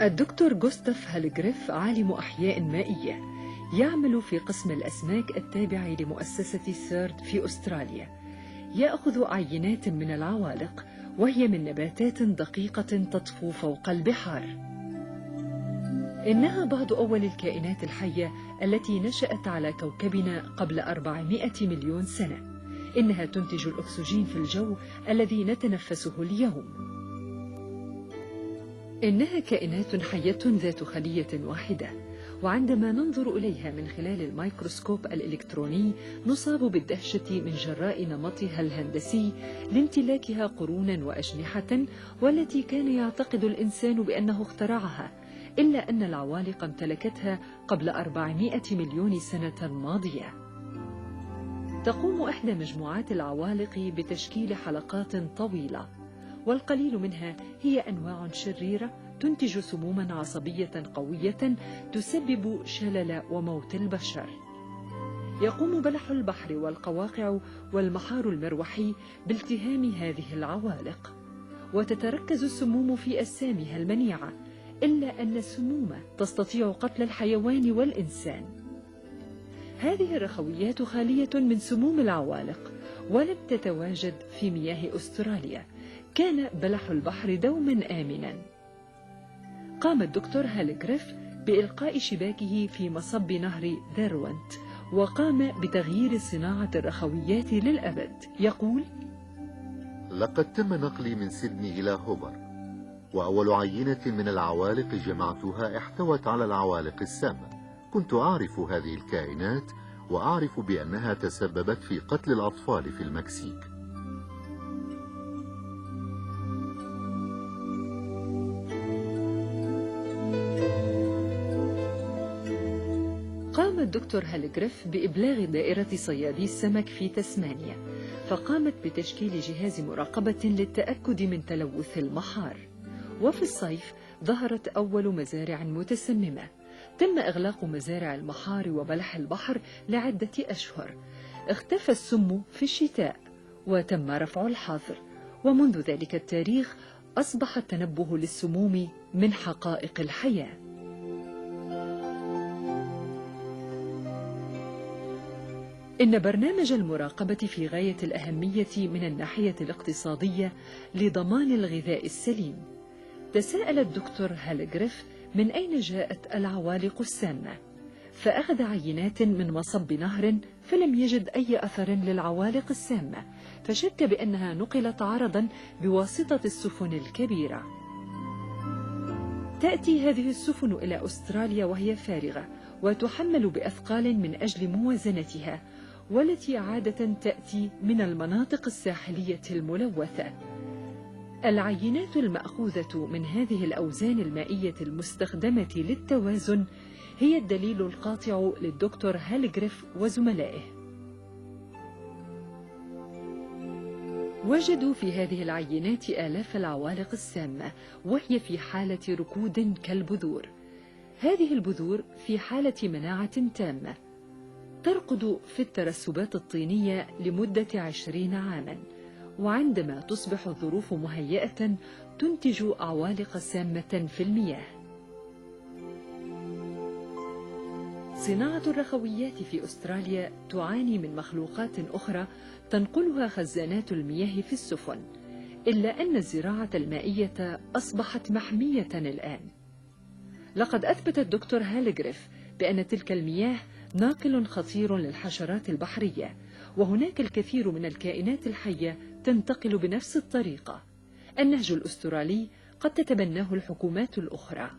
الدكتور غوستاف هالغريف عالم أحياء مائية يعمل في قسم الأسماك التابع لمؤسسة سيرد في أستراليا. يأخذ عينات من العوالق وهي من نباتات دقيقة تطفو فوق البحار. إنها بعض أول الكائنات الحية التي نشأت على كوكبنا قبل 400 مليون سنة. إنها تنتج الأكسجين في الجو الذي نتنفسه اليوم. إنها كائنات حية ذات خلية واحدة، وعندما ننظر إليها من خلال الميكروسكوب الإلكتروني نصاب بالدهشة من جراء نمطها الهندسي لامتلاكها قرونا وأجنحة، والتي كان يعتقد الإنسان بأنه اخترعها، إلا أن العوالق امتلكتها قبل 400 مليون سنة ماضية. تقوم إحدى مجموعات العوالق بتشكيل حلقات طويلة، والقليل منها هي أنواع شريرة تنتج سموما عصبية قوية تسبب شلل وموت البشر. يقوم بلح البحر والقواقع والمحار المروحي بالتهام هذه العوالق، وتتركز السموم في أجسامها المنيعة، إلا أن السموم تستطيع قتل الحيوان والإنسان. هذه الرخويات خالية من سموم العوالق ولم تتواجد في مياه أستراليا. كان بلح البحر دوما آمنا. قام الدكتور هالغريف بإلقاء شباكه في مصب نهر ديرونت، وقام بتغيير صناعة الرخويات للأبد. يقول: لقد تم نقلي من سيدني إلى هوبر، وأول عينة من العوالق جمعتها احتوت على العوالق السامة. كنت أعرف هذه الكائنات، وأعرف بأنها تسببت في قتل الأطفال في المكسيك. قام الدكتور هالغريف بإبلاغ دائرة صيادي السمك في تسمانيا، فقامت بتشكيل جهاز مراقبة للتأكد من تلوث المحار. وفي الصيف ظهرت أول مزارع متسممة. تم إغلاق مزارع المحار وبلح البحر لعدة أشهر. اختفى السم في الشتاء وتم رفع الحظر، ومنذ ذلك التاريخ أصبح التنبه للسموم من حقائق الحياة. إن برنامج المراقبة في غاية الأهمية من الناحية الاقتصادية لضمان الغذاء السليم. تساءل الدكتور هالغريف من أين جاءت العوالق السامة، فأخذ عينات من مصب نهر فلم يجد أي أثر للعوالق السامة، فشك بأنها نقلت عرضا بواسطة السفن الكبيرة. تأتي هذه السفن إلى أستراليا وهي فارغة، وتحمل بأثقال من أجل موازنتها، والتي عادة تأتي من المناطق الساحلية الملوثة. العينات المأخوذة من هذه الأوزان المائية المستخدمة للتوازن هي الدليل القاطع للدكتور هالغريف وزملائه. وجدوا في هذه العينات آلاف العوالق السامة، وهي في حالة ركود كالبذور. هذه البذور في حالة مناعة تامة، ترقد في الترسبات الطينية لمدة 20 عاما، وعندما تصبح الظروف مهيئة تنتج عوالق سامة في المياه. صناعة الرخويات في أستراليا تعاني من مخلوقات أخرى تنقلها خزانات المياه في السفن، إلا أن الزراعة المائية أصبحت محمية الآن. لقد أثبت الدكتور هالغريف بأن تلك المياه ناقل خطير للحشرات البحرية، وهناك الكثير من الكائنات الحية تنتقل بنفس الطريقة. النهج الأسترالي قد تتبناه الحكومات الأخرى.